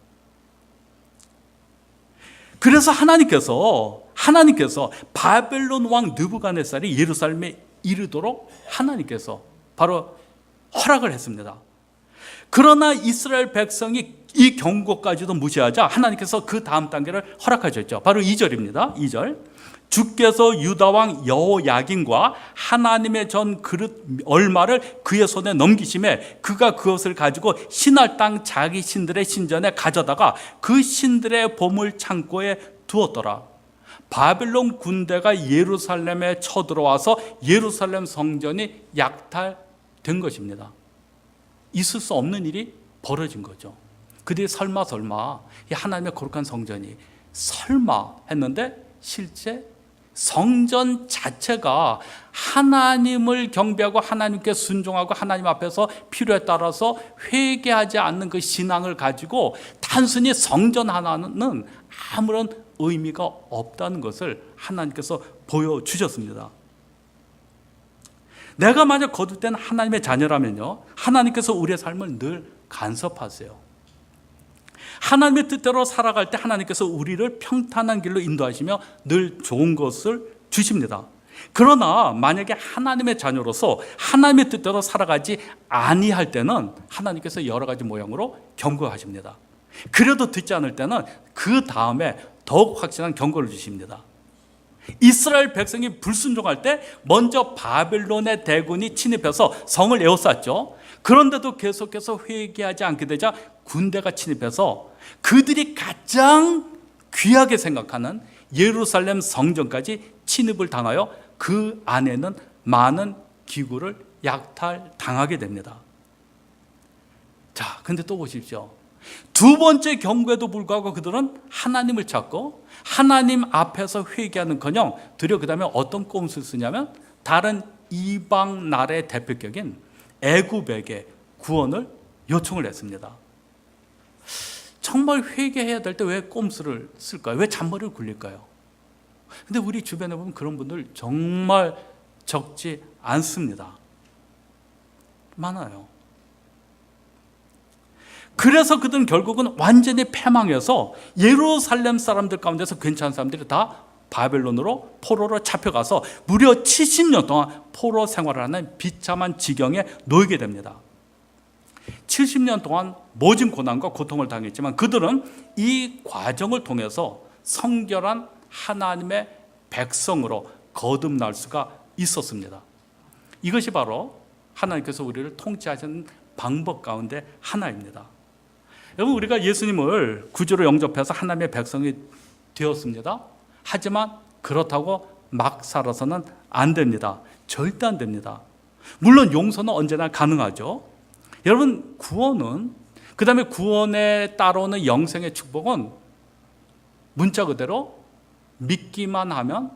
그래서 하나님께서 바벨론 왕 느부갓네살이 예루살렘에 이르도록 하나님께서 바로 허락을 했습니다. 그러나 이스라엘 백성이 이 경고까지도 무시하자 하나님께서 그 다음 단계를 허락하셨죠. 바로 2절입니다. 2절. 주께서 유다 왕 여호야긴과 하나님의 전 그릇 얼마를 그의 손에 넘기심에 그가 그것을 가지고 신할 땅 자기 신들의 신전에 가져다가 그 신들의 보물 창고에 두었더라. 바벨론 군대가 예루살렘에 쳐들어와서 예루살렘 성전이 약탈된 것입니다. 있을 수 없는 일이 벌어진 거죠. 그들이 설마 이 하나님의 거룩한 성전이 설마 했는데 실제 성전 자체가 하나님을 경배하고 하나님께 순종하고 하나님 앞에서 필요에 따라서 회개하지 않는 그 신앙을 가지고 단순히 성전 하나는 아무런 의미가 없다는 것을 하나님께서 보여주셨습니다. 내가 만약 거듭된 하나님의 자녀라면요, 하나님께서 우리의 삶을 늘 간섭하세요. 하나님의 뜻대로 살아갈 때 하나님께서 우리를 평탄한 길로 인도하시며 늘 좋은 것을 주십니다. 그러나 만약에 하나님의 자녀로서 하나님의 뜻대로 살아가지 아니할 때는 하나님께서 여러 가지 모양으로 경고하십니다. 그래도 듣지 않을 때는 그 다음에 더욱 확실한 경고를 주십니다. 이스라엘 백성이 불순종할 때 먼저 바벨론의 대군이 침입해서 성을 에워쌌죠. 그런데도 계속해서 회개하지 않게 되자 군대가 침입해서 그들이 가장 귀하게 생각하는 예루살렘 성전까지 침입을 당하여 그 안에는 많은 기구를 약탈당하게 됩니다. 자, 근데 또 보십시오. 두 번째 경고에도 불구하고 그들은 하나님을 찾고 하나님 앞에서 회개하는커녕 드디어 그 다음에 어떤 꼼수를 쓰냐면 다른 이방 나라의 대표격인 애굽에게 구원을 요청을 했습니다. 정말 회개해야 될 때 왜 꼼수를 쓸까요? 왜 잔머리를 굴릴까요? 근데 우리 주변에 보면 그런 분들 정말 적지 않습니다. 많아요. 그래서 그들은 결국은 완전히 패망해서 예루살렘 사람들 가운데서 괜찮은 사람들이 다 바벨론으로 포로로 잡혀가서 무려 70년 동안 포로 생활을 하는 비참한 지경에 놓이게 됩니다. 70년 동안 모진 고난과 고통을 당했지만 그들은 이 과정을 통해서 성결한 하나님의 백성으로 거듭날 수가 있었습니다. 이것이 바로 하나님께서 우리를 통치하시는 방법 가운데 하나입니다. 여러분, 우리가 예수님을 구주로 영접해서 하나님의 백성이 되었습니다. 하지만 그렇다고 막 살아서는 안 됩니다. 절대 안 됩니다. 물론 용서는 언제나 가능하죠. 여러분, 구원은, 그 다음에 구원에 따라오는 영생의 축복은 문자 그대로 믿기만 하면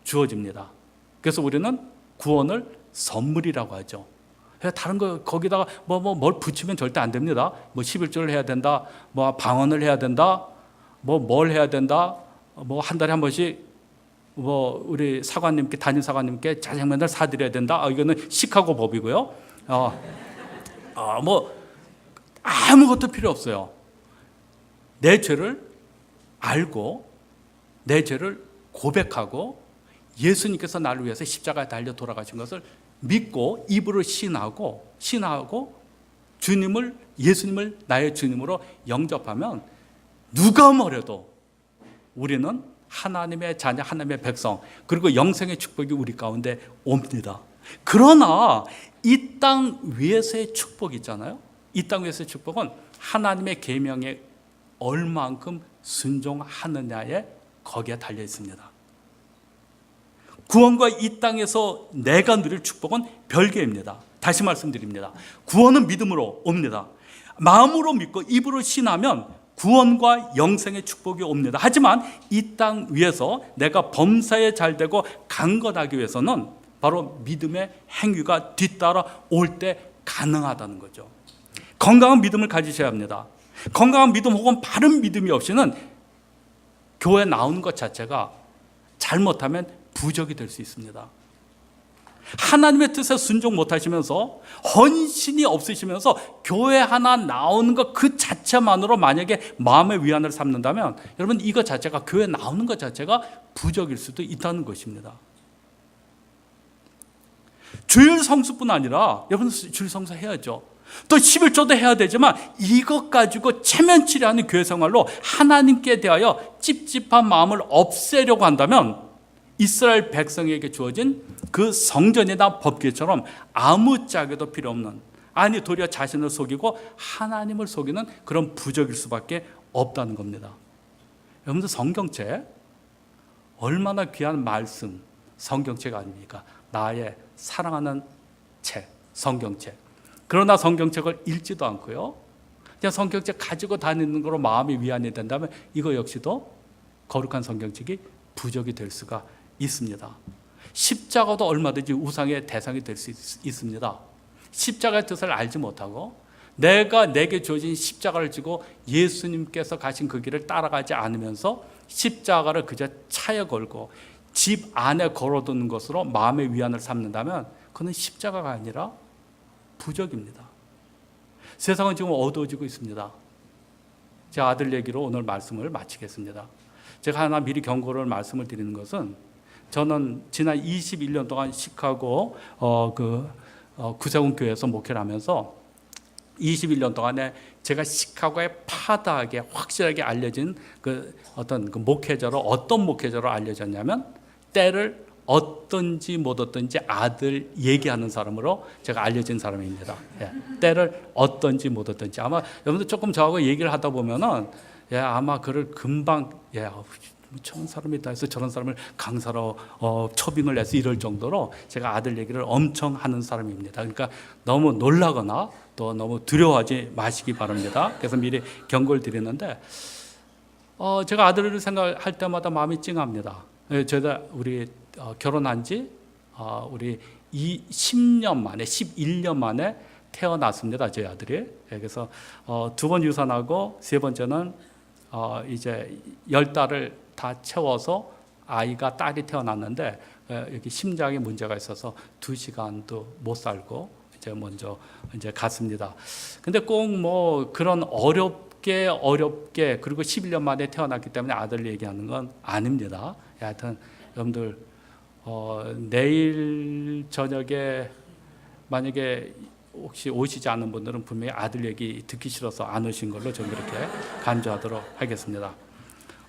주어집니다. 그래서 우리는 구원을 선물이라고 하죠. 다른 거 거기다가 뭘 붙이면 절대 안 됩니다. 11조를 해야 된다, 방언을 해야 된다, 뭘 해야 된다, 한 달에 한 번씩 우리 사관님께, 담임 사관님께 짜장면을 사드려야 된다. 이거는 시카고 법이고요. 아무것도 필요 없어요. 내 죄를 알고 내 죄를 고백하고 예수님께서 나를 위해서 십자가에 달려 돌아가신 것을 믿고 입으로 신하고 예수님을 나의 주님으로 영접하면 누가 뭐래도 우리는 하나님의 자녀, 하나님의 백성, 그리고 영생의 축복이 우리 가운데 옵니다. 그러나 이 땅 위에서의 축복 있잖아요. 이 땅 위에서의 축복은 하나님의 계명에 얼만큼 순종하느냐에 거기에 달려 있습니다. 구원과 이 땅에서 내가 누릴 축복은 별개입니다. 다시 말씀드립니다. 구원은 믿음으로 옵니다. 마음으로 믿고 입으로 신하면 구원과 영생의 축복이 옵니다. 하지만 이 땅 위에서 내가 범사에 잘되고 강건하기 위해서는 바로 믿음의 행위가 뒤따라 올 때 가능하다는 거죠. 건강한 믿음을 가지셔야 합니다. 건강한 믿음 혹은 바른 믿음이 없이는 교회 나오는 것 자체가 잘못하면 부적이 될 수 있습니다. 하나님의 뜻에 순종 못하시면서 헌신이 없으시면서 교회 하나 나오는 것 그 자체만으로 만약에 마음의 위안을 삼는다면 여러분, 이것 자체가, 교회 나오는 것 자체가 부적일 수도 있다는 것입니다. 주일 성수뿐 아니라 여러분 주일 성수 해야죠. 또 11조도 해야 되지만 이것 가지고 체면치레하는 교회 생활로 하나님께 대하여 찝찝한 마음을 없애려고 한다면 이스라엘 백성에게 주어진 그 성전이나 법궤처럼 아무짝에도 필요 없는, 아니 도리어 자신을 속이고 하나님을 속이는 그런 부적일 수밖에 없다는 겁니다. 여러분들 성경책 얼마나 귀한 말씀, 성경책 아닙니까? 나의 사랑하는 책, 성경책. 그러나 성경책을 읽지도 않고요, 그냥 성경책 가지고 다니는 거로 마음이 위안이 된다면 이거 역시도 거룩한 성경책이 부적이 될 수가 있습니다. 십자가도 얼마든지 우상의 대상이 될 수 있습니다. 십자가의 뜻을 알지 못하고 내게 주어진 십자가를 지고 예수님께서 가신 그 길을 따라가지 않으면서 십자가를 그저 차에 걸고 집 안에 걸어두는 것으로 마음의 위안을 삼는다면 그는 십자가가 아니라 부적입니다. 세상은 지금 어두워지고 있습니다. 제 아들 얘기로 오늘 말씀을 마치겠습니다. 제가 하나 미리 경고를 말씀을 드리는 것은, 저는 지난 21년 동안 시카고 구세군 교회에서 목회를 하면서 21년 동안에 제가 시카고의 파다하게 확실하게 알려진 어떤 목회자로, 어떤 목회자로 알려졌냐면 때를 어떤지 못 어떤지 아들 얘기하는 사람으로 제가 알려진 사람입니다. 때를 어떤지 못 어떤지. 아마 여러분들 조금 저하고 얘기를 하다 보면은 아마 그를 금방 저런 사람이 다 해서 저런 사람을 강사로 초빙을 해서 이럴 정도로 제가 아들 얘기를 엄청 하는 사람입니다. 그러니까 너무 놀라거나 또 너무 두려워하지 마시기 바랍니다. 그래서 미리 경고를 드리는데, 제가 아들을 생각할 때마다 마음이 찡합니다. 제가 우리 결혼한 지 우리 10년 만에 11년 만에 태어났습니다. 저희 아들이. 그래서 두 번 유산하고 세 번째는 이제 10달을 다 채워서 아이가 딸이 태어났는데 여기 심장에 문제가 있어서 2시간도 못 살고 이제 먼저 갔습니다. 근데 꼭 뭐 그런 어렵게 그리고 11년 만에 태어났기 때문에 아들 얘기하는 건 아닙니다. 하여튼 여러분들 내일 저녁에 만약에 혹시 오시지 않는 분들은 분명히 아들 얘기 듣기 싫어서 안 오신 걸로 좀 그렇게 간주하도록 하겠습니다.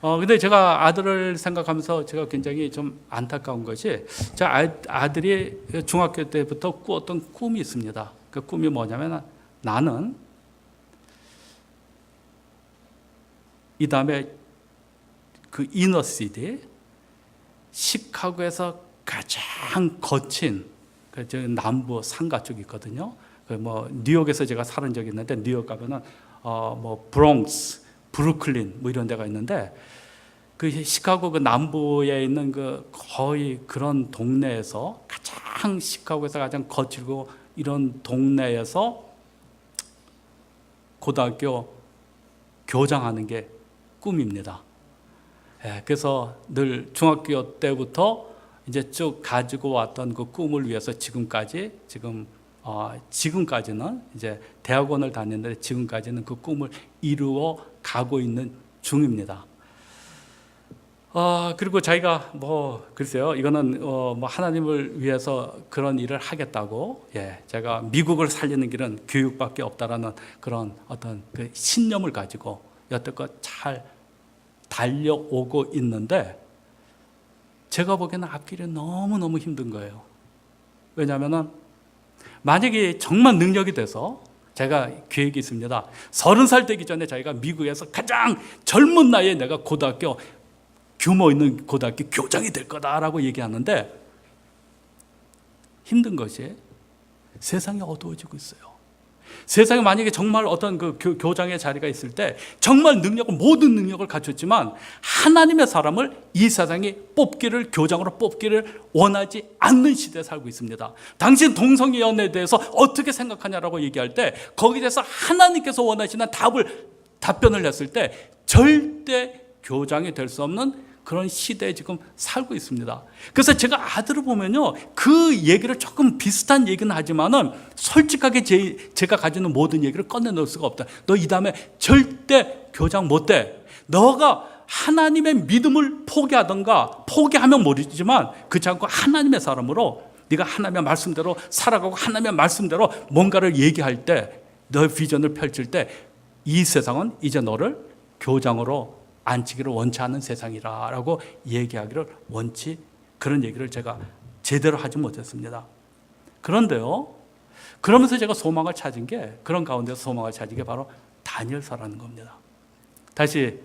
근데 제가 아들을 생각하면서 제가 굉장히 좀 안타까운 것이, 제 아들이 중학교 때부터 꾸었던 꿈이 있습니다. 그 꿈이 뭐냐면, 나는 이 다음에 그 이너시티, 시카고에서 가장 거친 그 남부 상가 쪽이 있거든요. 뭐 뉴욕에서 제가 살은 적이 있는데, 뉴욕 가면은 뭐 브롱스, 브루클린 뭐 이런 데가 있는데, 그 시카고 그 남부에 있는 그 거의 그런 동네에서 시카고에서 가장 거칠고 이런 동네에서 고등학교 교장하는 게 꿈입니다. 그래서 늘 중학교 때부터 이제 쭉 가지고 왔던 그 꿈을 위해서 지금까지는 이제 대학원을 다녔는데 지금까지는 그 꿈을 이루어 가고 있는 중입니다. 그리고 자기가 글쎄요, 이거는 뭐 하나님을 위해서 그런 일을 하겠다고, 제가 미국을 살리는 길은 교육밖에 없다라는 그런 어떤 그 신념을 가지고 여태껏 잘 달려오고 있는데, 제가 보기에는 앞길이 너무너무 힘든 거예요. 왜냐하면 만약에 정말 능력이 돼서, 제가 계획이 있습니다. 30살 되기 전에 자기가 미국에서 가장 젊은 나이에 내가 고등학교 규모 있는 고등학교 교장이 될 거다라고 얘기하는데, 힘든 것이 세상이 어두워지고 있어요. 세상에 만약에 정말 어떤 그 교장의 자리가 있을 때 정말 모든 능력을 갖췄지만 하나님의 사람을 이 세상이 교장으로 뽑기를 원하지 않는 시대에 살고 있습니다. 당신 동성애 연애에 대해서 어떻게 생각하냐라고 얘기할 때 거기에 대해서 하나님께서 원하시는 답변을 했을 때 절대 교장이 될 수 없는 그런 시대에 지금 살고 있습니다. 그래서 제가 아들을 보면요, 그 얘기를 조금 비슷한 얘기는 하지만은 솔직하게 제가 가지고 있는 모든 얘기를 꺼내놓을 수가 없다. 너 이 다음에 절대 교장 못 돼. 너가 하나님의 믿음을 포기하던가, 포기하면 모르지만 그렇지 않고 하나님의 사람으로 네가 하나님의 말씀대로 살아가고 하나님의 말씀대로 뭔가를 얘기할 때, 너의 비전을 펼칠 때 이 세상은 이제 너를 교장으로 앉히기를 원치 않는 세상이라고 얘기하기를 원치, 그런 얘기를 제가 제대로 하지 못했습니다. 그런데요, 그러면서 제가 소망을 찾은 게, 그런 가운데서 소망을 찾은 게 바로 다니엘서라는 겁니다. 다시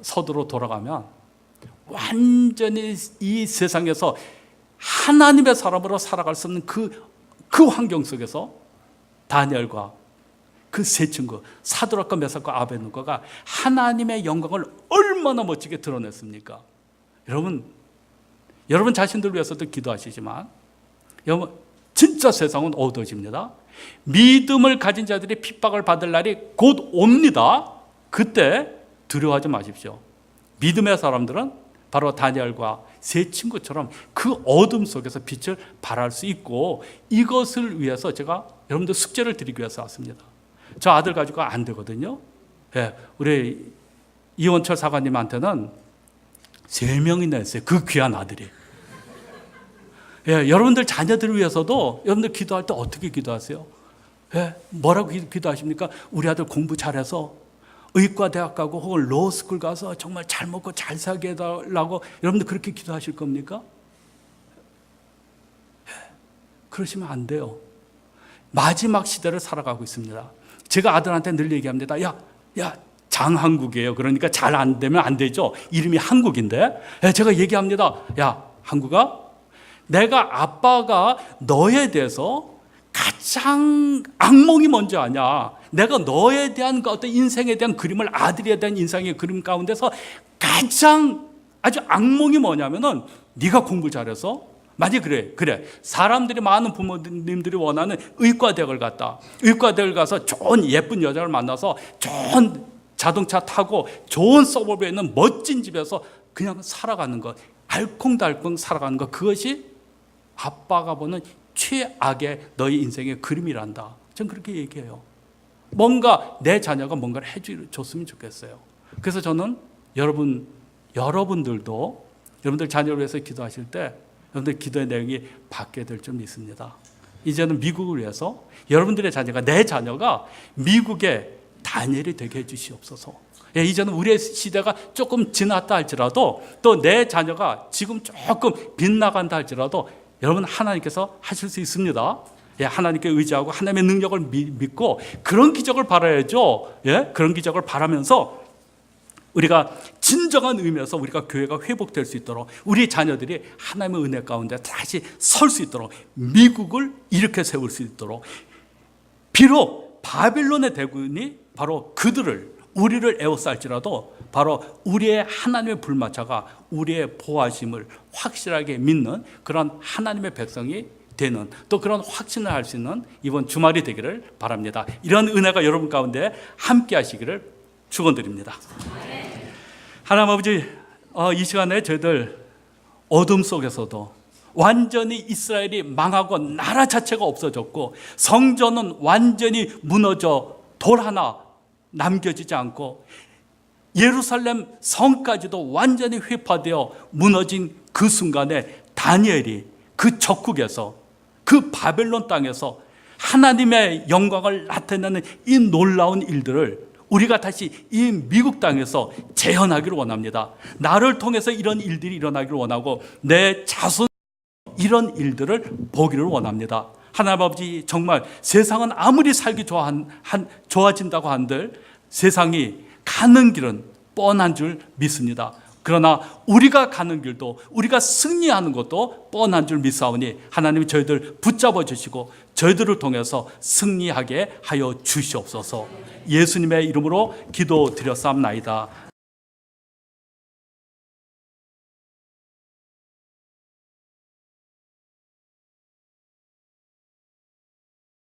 서두로 돌아가면 완전히 이 세상에서 하나님의 사람으로 살아갈 수 없는 그 환경 속에서 다니엘과 그 세 친구 사드락과 메삭과 아벳느고가 하나님의 영광을 얼마나 멋지게 드러냈습니까? 여러분 자신들 위해서도 기도하시지만, 여러분 진짜 세상은 어두워집니다. 믿음을 가진 자들이 핍박을 받을 날이 곧 옵니다. 그때 두려워하지 마십시오. 믿음의 사람들은 바로 다니엘과 세 친구처럼 그 어둠 속에서 빛을 발할 수 있고, 이것을 위해서 제가 여러분들 숙제를 드리기 위해서 왔습니다. 저 아들 가지고 안 되거든요. 예, 우리 이원철 사관님한테는 3명이나 있어요. 그 귀한 아들이. 예, 여러분들 자녀들을 위해서도 여러분들 기도할 때 어떻게 기도하세요? 예, 뭐라고 기도하십니까? 우리 아들 공부 잘해서 의과대학 가고 혹은 로스쿨 가서 정말 잘 먹고 잘 살게 해달라고 여러분들 그렇게 기도하실 겁니까? 예, 그러시면 안 돼요. 마지막 시대를 살아가고 있습니다. 제가 아들한테 늘 얘기합니다. 야, 장한국이에요. 그러니까 잘 안 되면 안 되죠. 이름이 한국인데. 제가 얘기합니다. 야, 한국아, 내가 아빠가 너에 대해서 가장 악몽이 뭔지 아냐? 내가 너에 대한 그 어떤 인생에 대한 그림을, 아들에 대한 인생의 그림 가운데서 가장 아주 악몽이 뭐냐면은 네가 공부 잘해서, 만약에 그래 사람들이, 많은 부모님들이 원하는 의과대학을 갔다, 의과대학을 가서 좋은 예쁜 여자를 만나서 좋은 자동차 타고 좋은 서버브에 있는 멋진 집에서 그냥 살아가는 것, 알콩달콩 살아가는 것, 그것이 아빠가 보는 최악의 너희 인생의 그림이란다. 전 그렇게 얘기해요. 뭔가 내 자녀가 뭔가를 해줬으면 좋겠어요. 그래서 저는 여러분들도 여러분들 자녀를 위해서 기도하실 때 여러분들 기도의 내용이 바뀌게 될 줄 믿습니다. 이제는 미국을 위해서 여러분들의 자녀가, 내 자녀가 미국의 다니엘이 되게 해주시옵소서. 예, 이제는 우리의 시대가 조금 지났다 할지라도, 또 내 자녀가 지금 조금 빗나간다 할지라도 여러분 하나님께서 하실 수 있습니다. 예, 하나님께 의지하고 하나님의 능력을 믿고 그런 기적을 바라야죠. 예, 그런 기적을 바라면서 우리가 진정한 의미에서 우리가 교회가 회복될 수 있도록, 우리 자녀들이 하나님의 은혜 가운데 다시 설 수 있도록, 미국을 일으켜 세울 수 있도록, 비록 바빌론의 대군이 바로 우리를 에워쌀지라도 바로 우리의 하나님의 불마차가 우리의 보호하심을 확실하게 믿는 그런 하나님의 백성이 되는, 또 그런 확신을 할 수 있는 이번 주말이 되기를 바랍니다. 이런 은혜가 여러분 가운데 함께 하시기를 축원드립니다. 하나님 아버지, 이 시간에 저희들 어둠 속에서도 완전히 이스라엘이 망하고 나라 자체가 없어졌고 성전은 완전히 무너져 돌 하나 남겨지지 않고 예루살렘 성까지도 완전히 회파되어 무너진 그 순간에 다니엘이 그 적국에서, 그 바벨론 땅에서 하나님의 영광을 나타내는 이 놀라운 일들을 우리가 다시 이 미국 땅에서 재현하기를 원합니다. 나를 통해서 이런 일들이 일어나기를 원하고 내 자손 이런 일들을 보기를 원합니다. 하나님 아버지, 정말 세상은 아무리 살기 좋아진다고 한들 세상이 가는 길은 뻔한 줄 믿습니다. 그러나 우리가 가는 길도, 우리가 승리하는 것도 뻔한 줄 믿사오니 하나님이 저희들 붙잡아 주시고 저희들을 통해서 승리하게 하여 주시옵소서. 예수님의 이름으로 기도드렸사옵나이다.